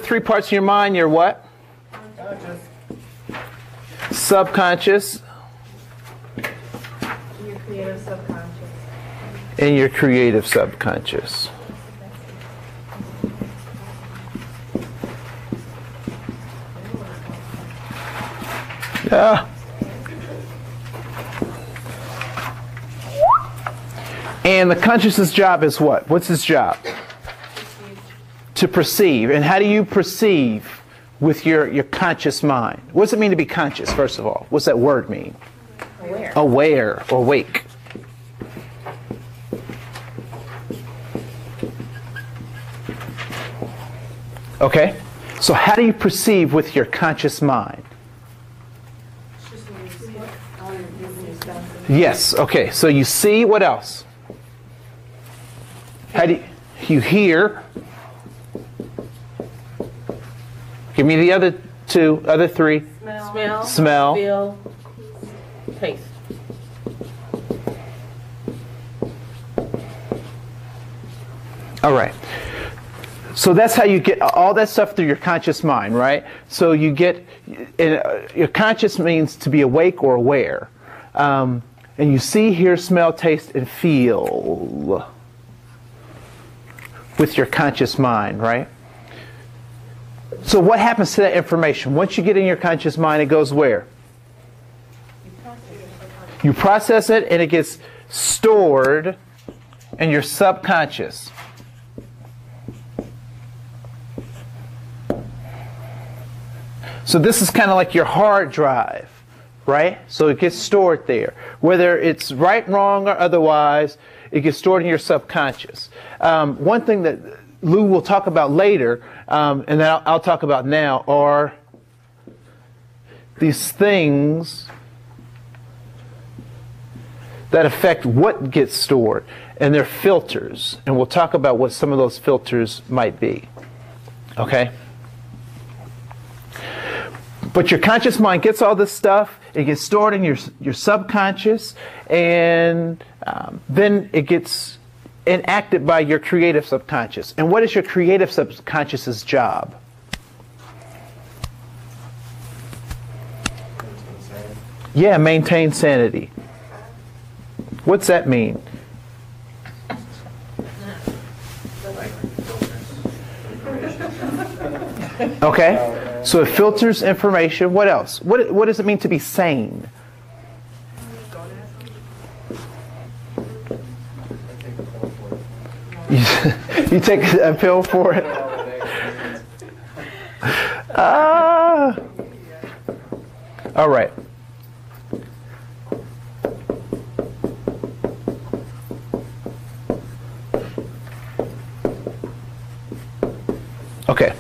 three parts of your mind? Your what? Subconscious. Your creative subconscious. And your creative subconscious. Yeah. And the conscious's job is what? What's his job? To perceive. And how do you perceive with your conscious mind? What does it mean to be conscious, first of all? What's that word mean? Aware. Aware or awake. Okay? So how do you perceive with your conscious mind? Yes, okay. So you see, what else? How do you hear? Give me the other two, other three. Smell. Feel. Taste. All right. So that's how you get all that stuff through your conscious mind, right? So you get, your conscious means to be awake or aware. And you see, hear, smell, taste, and feel with your conscious mind, right? So what happens to that information? Once you get in your conscious mind, it goes where? You process it, and it gets stored in your subconscious. So this is kind of like your hard drive, right? So it gets stored there. Whether it's right, wrong, or otherwise, it gets stored in your subconscious. One thing that Lou will talk about later, and that I'll talk about now, are these things that affect what gets stored, and they're filters. And we'll talk about what some of those filters might be. Okay? But your conscious mind gets all this stuff. It gets stored in your subconscious, and then it gets enacted by your creative subconscious. And what is your creative subconscious's job? Yeah, maintain sanity. What's that mean? Okay, so it filters information. What else? What does it mean to be sane? You take a pill for it? All right. Okay.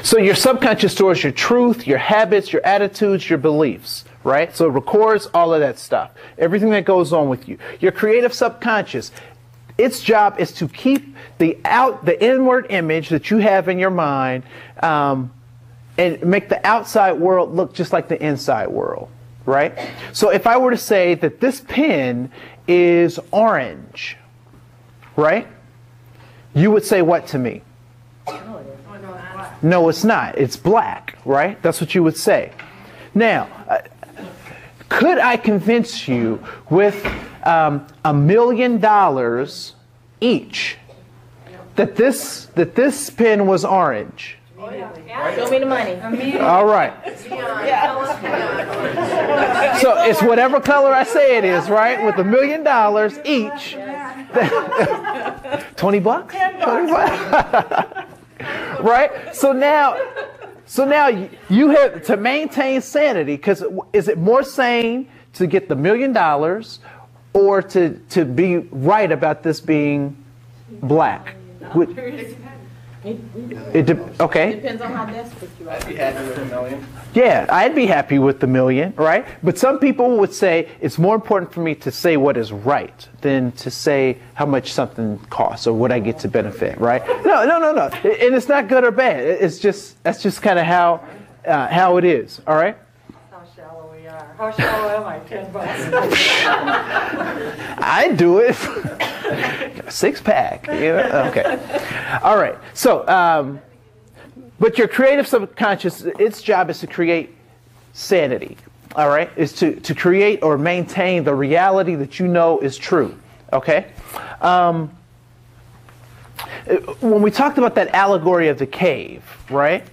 So your subconscious stores your truth, your habits, your attitudes, your beliefs, right? So it records all of that stuff, everything that goes on with you. Your creative subconscious, its job is to keep the inward image that you have in your mind, and make the outside world look just like the inside world, right? So if I were to say that this pen is orange, right? You would say what to me? No, it's not. It's black, right? That's what you would say. Now, could I convince you with $1 million each that this pen was orange? Show me the money. All right. So it's whatever color I say it is, right? With $1 million each. 20 bucks? 20 bucks? Right? So now you have to maintain sanity, because is it more sane to get the $1 million or to be right about this being black? Okay. Depends on how desperate you are. I'd be happy with $1 million. Yeah, I'd be happy with the $1 million, right? But some people would say it's more important for me to say what is right than to say how much something costs or what I get to benefit, right? No. And it's not good or bad. It's just, that's just kind of how it is, all right? How shallow we are. How shallow am I? 10 bucks. I do it. Six pack. You know? Okay. All right. So But your creative subconscious, its job is to create sanity. All right? Is to create or maintain the reality that you know is true. Okay? When we talked about that allegory of the cave, right?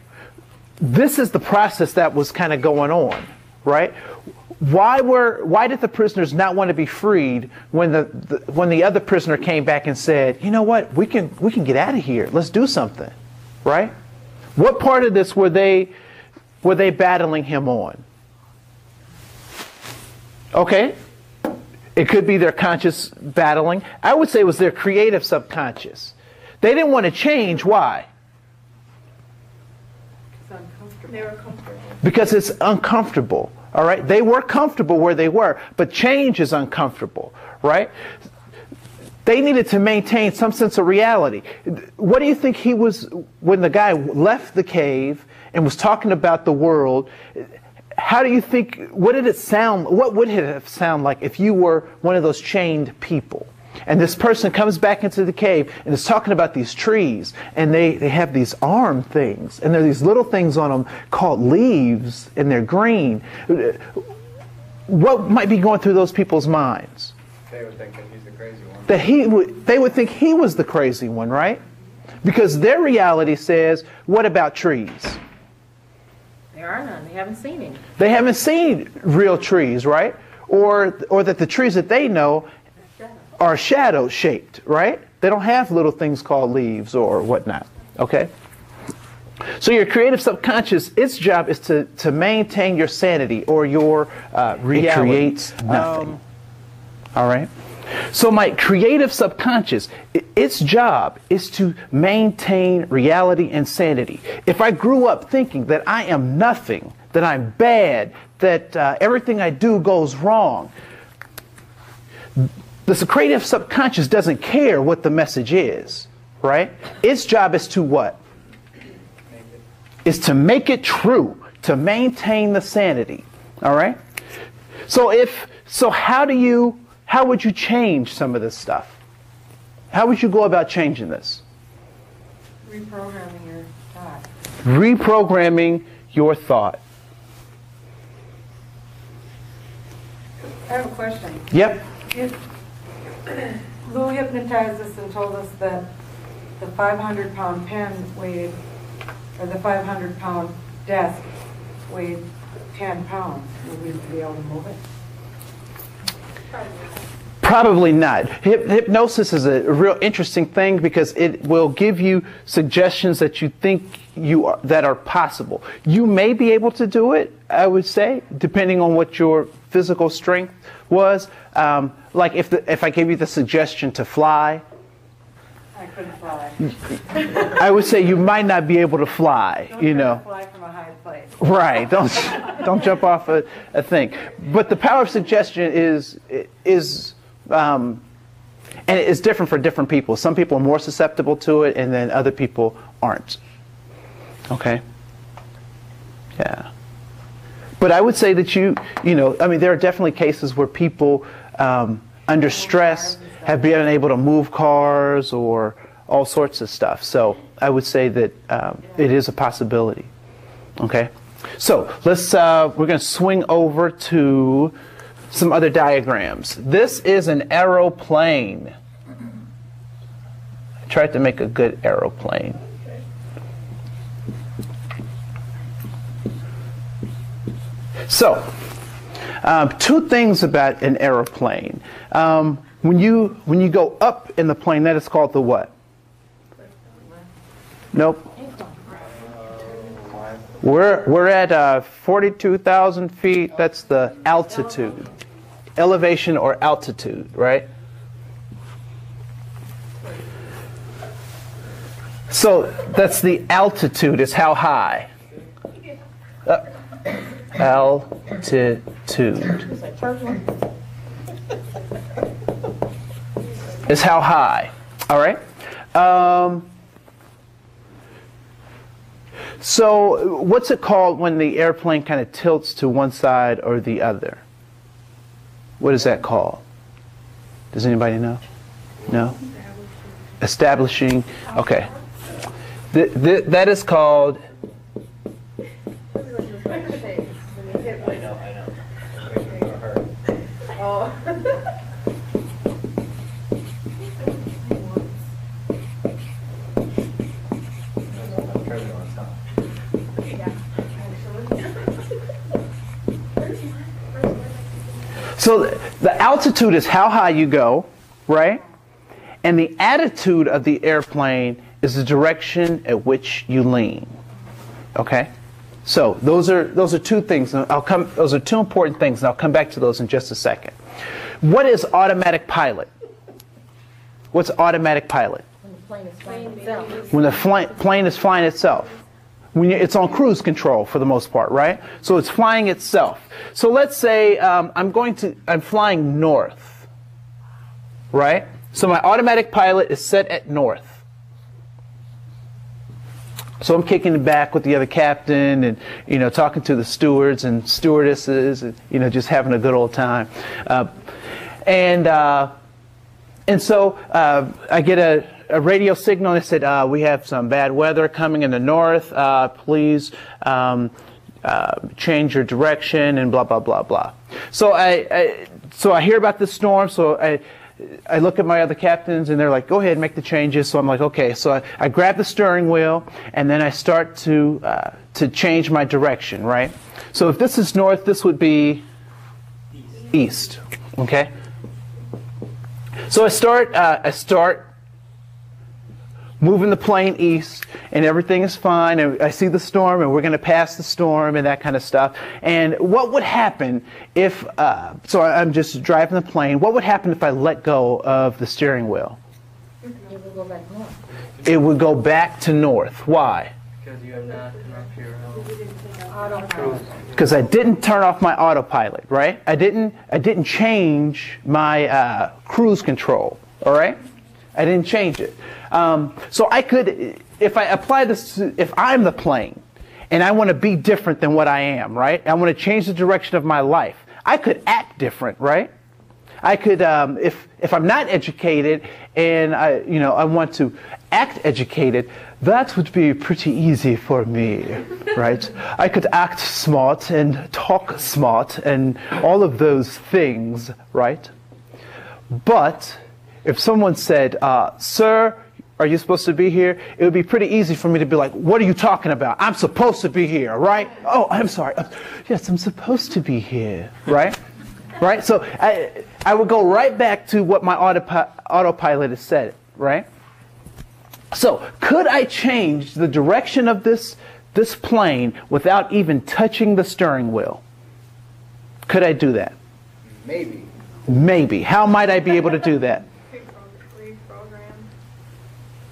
This is the process that was kind of going on, right? Why did the prisoners not want to be freed when the other prisoner came back and said, you know what, we can get out of here. Let's do something, right? What part of this were they battling him on? Okay, it could be their conscious battling. I would say it was their creative subconscious. They didn't want to change. Why? They were comfortable. Because it's uncomfortable. All right, they were comfortable where they were, but change is uncomfortable, right? They needed to maintain some sense of reality. What do you think he was, when the guy left the cave and was talking about the world, how do you think, what would it have sounded like if you were one of those chained people? And this person comes back into the cave and is talking about these trees, and they have these arm things, and there are these little things on them called leaves, and they're green. What might be going through those people's minds? They would think that he's the crazy one. They would think he was the crazy one, right? Because their reality says, what about trees? There are none. They haven't seen any. They haven't seen real trees, right? Or that the trees that they know are shadow shaped, right? They don't have little things called leaves or whatnot. Okay? So your creative subconscious, its job is to maintain your sanity or your reality. It creates nothing. All right? So my creative subconscious, its job is to maintain reality and sanity. If I grew up thinking that I am nothing, that I'm bad, that everything I do goes wrong, the creative subconscious doesn't care what the message is, right? Its job is to what? Is to make it true, to maintain the sanity, all right? So how would you change some of this stuff? How would you go about changing this? Reprogramming your thought. Reprogramming your thought. I have a question. Yep. Lou hypnotized us and told us that the 500-pound pen weighed, or the 500-pound desk weighed 10 pounds. Would we be able to move it? Probably not. Hypnosis is a real interesting thing because it will give you suggestions that you think that are possible. You may be able to do it, I would say, depending on what your physical strength was. Like if I gave you the suggestion to fly, I couldn't fly. I would say you might not be able to fly. Don't you try know. to fly from a high place. Right. Don't jump off a thing. But the power of suggestion is and it's different for different people. Some people are more susceptible to it, and then other people aren't. Okay. Yeah. But I would say that there are definitely cases where people under stress have been unable to move cars or all sorts of stuff. So I would say that it is a possibility. Okay. So we're going to swing over to some other diagrams. This is an aeroplane. I tried to make a good aeroplane. So, two things about an aeroplane. When you go up in the plane, that is called the what? Nope. We're at 42,000 feet. That's the altitude, elevation or altitude, right? So that's the altitude. Is how high. Altitude. Is how high. All right. So what's it called when the airplane kind of tilts to one side or the other? What is that called? Does anybody know? No? Establishing. Okay. That is called Oh. So the altitude is how high you go, right? And the attitude of the airplane is the direction at which you lean. Okay? So those are two things. Those are two important things, and I'll come back to those in just a second. What is automatic pilot? What's automatic pilot? When the plane is flying itself. When the plane is flying itself. It's on cruise control for the most part, right? So it's flying itself. So let's say I'm flying north, right? So my automatic pilot is set at north. So I'm kicking it back with the other captain and, talking to the stewards and stewardesses and, just having a good old time. And so I get a radio signal that said, we have some bad weather coming in the north. Please change your direction and blah, blah, blah, blah. So I hear about this storm. So I look at my other captains and they're like, go ahead, make the changes. So I'm like, okay. So I grab the steering wheel and then I start to change my direction, right? So if this is north, this would be east. Okay. So I start moving the plane east, and everything is fine, and I see the storm, and we're going to pass the storm, and that kind of stuff. And what would happen if, so I'm just driving the plane, what would happen if I let go of the steering wheel? It will go back north. It would go back to north. Why? Because you have not turned off your Autopilot. Because I didn't turn off my autopilot, right? I didn't change my cruise control, all right? I didn't change it. So I could, if I apply this, if I'm the plane and I want to be different than what I am, right? I want to change the direction of my life. I could act different, right? I could, if I'm not educated and I want to act educated, that would be pretty easy for me, right? I could act smart and talk smart and all of those things, right? But if someone said, sir, are you supposed to be here? It would be pretty easy for me to be like, what are you talking about? I'm supposed to be here, right? Oh, I'm sorry. Yes, I'm supposed to be here, right? Right? So I would go right back to what my autopilot has said, right? So could I change the direction of this plane without even touching the steering wheel? Could I do that? Maybe. Maybe. How might I be able to do that?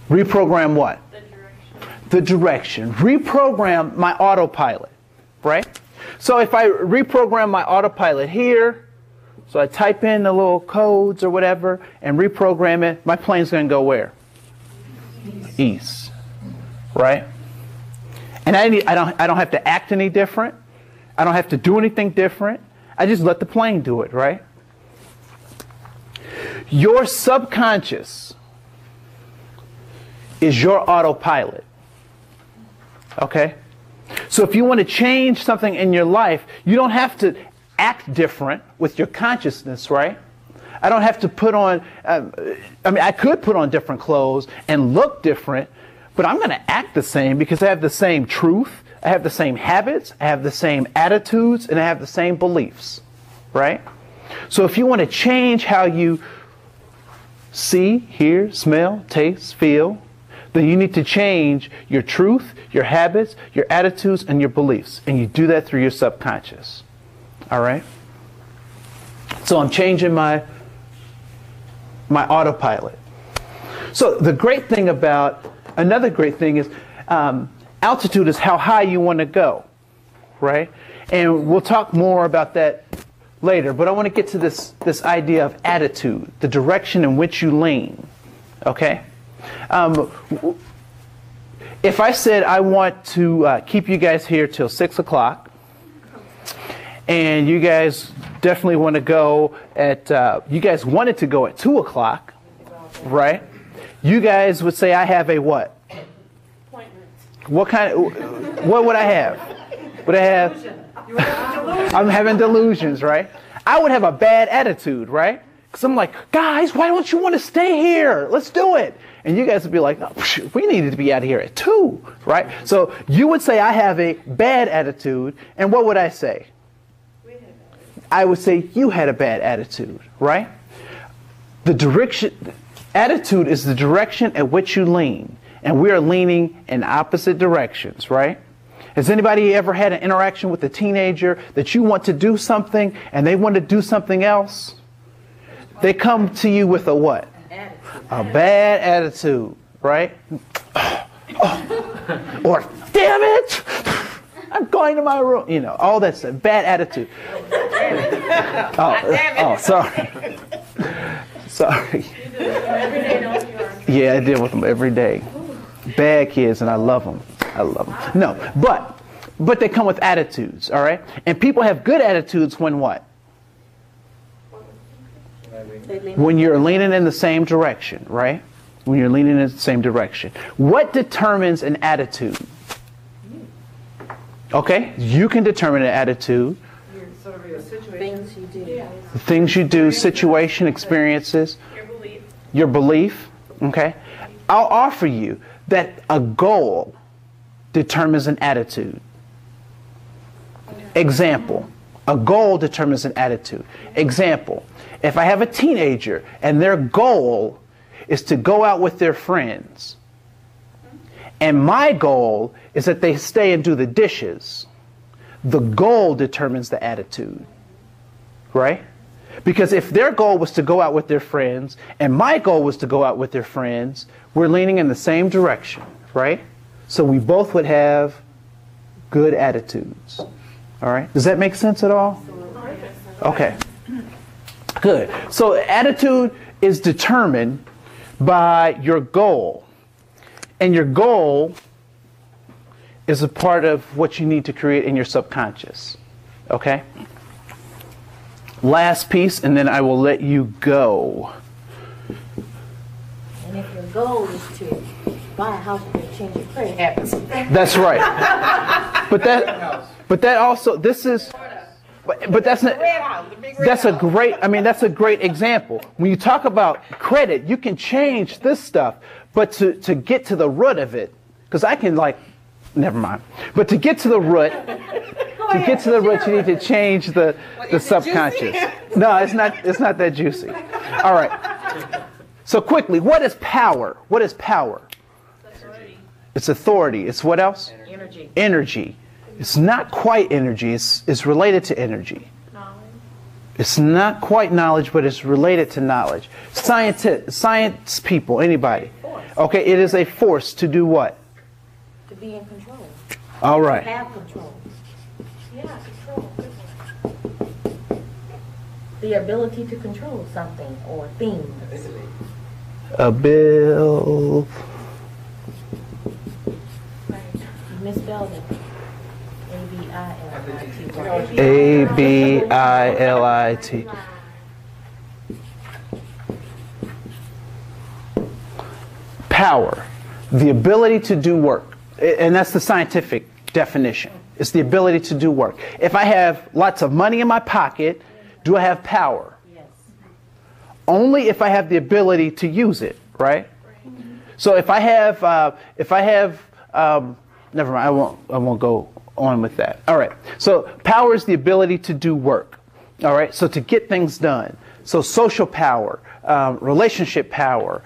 Reprogram what? The direction. Reprogram my autopilot, right? So if I reprogram my autopilot here, so I type in the little codes or whatever and reprogram it, my plane's going to go where? East, right? And I don't have to act any different. I don't have to do anything different. I just let the plane do it, right? Your subconscious is your autopilot. Okay? So if you want to change something in your life, you don't have to act different with your consciousness, right? I don't have to put on, I could put on different clothes and look different, but I'm going to act the same because I have the same truth, I have the same habits, I have the same attitudes, and I have the same beliefs, right? So if you want to change how you see, hear, smell, taste, feel, then you need to change your truth, your habits, your attitudes, and your beliefs. And you do that through your subconscious. All right? So I'm changing my autopilot. So the great thing about, another great thing is altitude is how high you want to go. Right? And we'll talk more about that later. But I want to get to this idea of attitude, the direction in which you lean. Okay? If I said I want to keep you guys here till 6 o'clock, and you guys definitely want to go at, you guys wanted to go at 2 o'clock, right? You guys would say I have a what? Appointment. What would I have? Would I have? I'm having delusions, right? I would have a bad attitude, right? Because I'm like, guys, why don't you want to stay here? Let's do it. And you guys would be like, no, we needed to be out of here at 2, right? So you would say I have a bad attitude, and what would I say? I would say you had a bad attitude, right? The direction, attitude is the direction at which you lean, and we are leaning in opposite directions, right? Has anybody ever had an interaction with a teenager that you want to do something and they want to do something else? They come to you with a what? A bad attitude, right? Or, damn it! I'm going to my room. You know, all that's a bad attitude. Oh, sorry. Sorry. Yeah, I deal with them every day. Bad kids, and I love them. I love them. No, but they come with attitudes, all right? And people have good attitudes when what? When you're leaning in the same direction, right? When you're leaning in the same direction. What determines an attitude? Okay, you can determine an attitude. Things you do. The things you do, situation, experiences, your belief. Okay, I'll offer you that a goal determines an attitude. Example, a goal determines an attitude. Example, if I have a teenager and their goal is to go out with their friends, and my goal is that they stay and do the dishes, the goal determines the attitude, right? Because if their goal was to go out with their friends and my goal was to go out with their friends, we're leaning in the same direction, right? So we both would have good attitudes. All right? Does that make sense at all? Okay. Good. So attitude is determined by your goal. And your goal is a part of what you need to create in your subconscious. Okay? Last piece, and then I will let you go. And if your goal is to buy a house and change your credit habits. That's right. But that also, this is, but that's not, that's a great, I mean, that's a great example. When you talk about credit, you can change this stuff, but to get to the root of it, because I can like, never mind. But to get to the root, you need to change the subconscious. No, it's not that juicy. All right. So quickly, what is power? What is power? It's authority. It's what else? Energy. Energy. It's not quite energy. It's related to energy. Knowledge. It's not quite knowledge, but it's related to knowledge. Science people, anybody. Okay, it is a force to do what? To be in control. All right. To have control. Yeah, control. The ability to control something or things. You misspelled it. A-B-I-L-I-T. A-B-I-L-I-T. Power, the ability to do work. And that's the scientific definition. It's the ability to do work. If I have lots of money in my pocket, do I have power? Yes. Only if I have the ability to use it, right? So if I have, never mind, I won't go on with that. All right. So power is the ability to do work. All right. So to get things done. So social power, relationship power,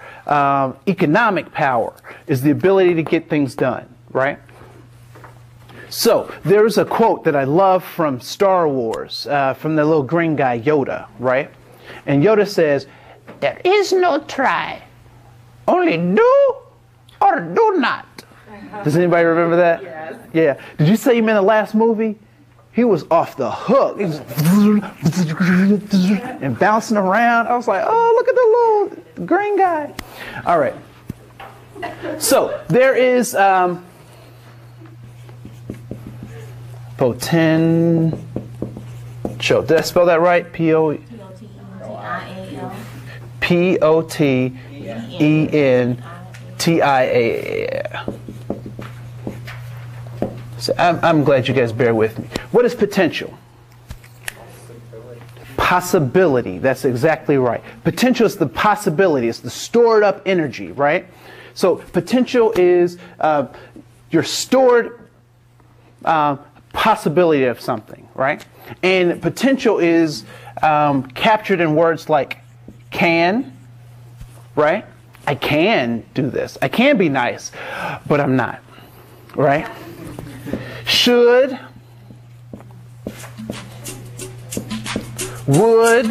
economic power is the ability to get things done, right? So there's a quote that I love from Star Wars, from the little green guy Yoda, right? And Yoda says, "There is no try, only do or do not." Does anybody remember that? Yes. Yeah. Did you say him in the last movie? He was off the hook. He was and bouncing around. I was like, oh, look at the little green guy. All right. So there is potential. Did I spell that right? P-O-T-E-N-T-I-A-L. P-O-T-E-N-T-I-A-L. So I'm glad you guys bear with me. What is potential? possibility. That's exactly right. Potential is the possibility. It's the stored up energy, right? So potential is your stored possibility of something, right? And potential is captured in words like can, right? I can do this. I can be nice, but I'm not, right? Should, would,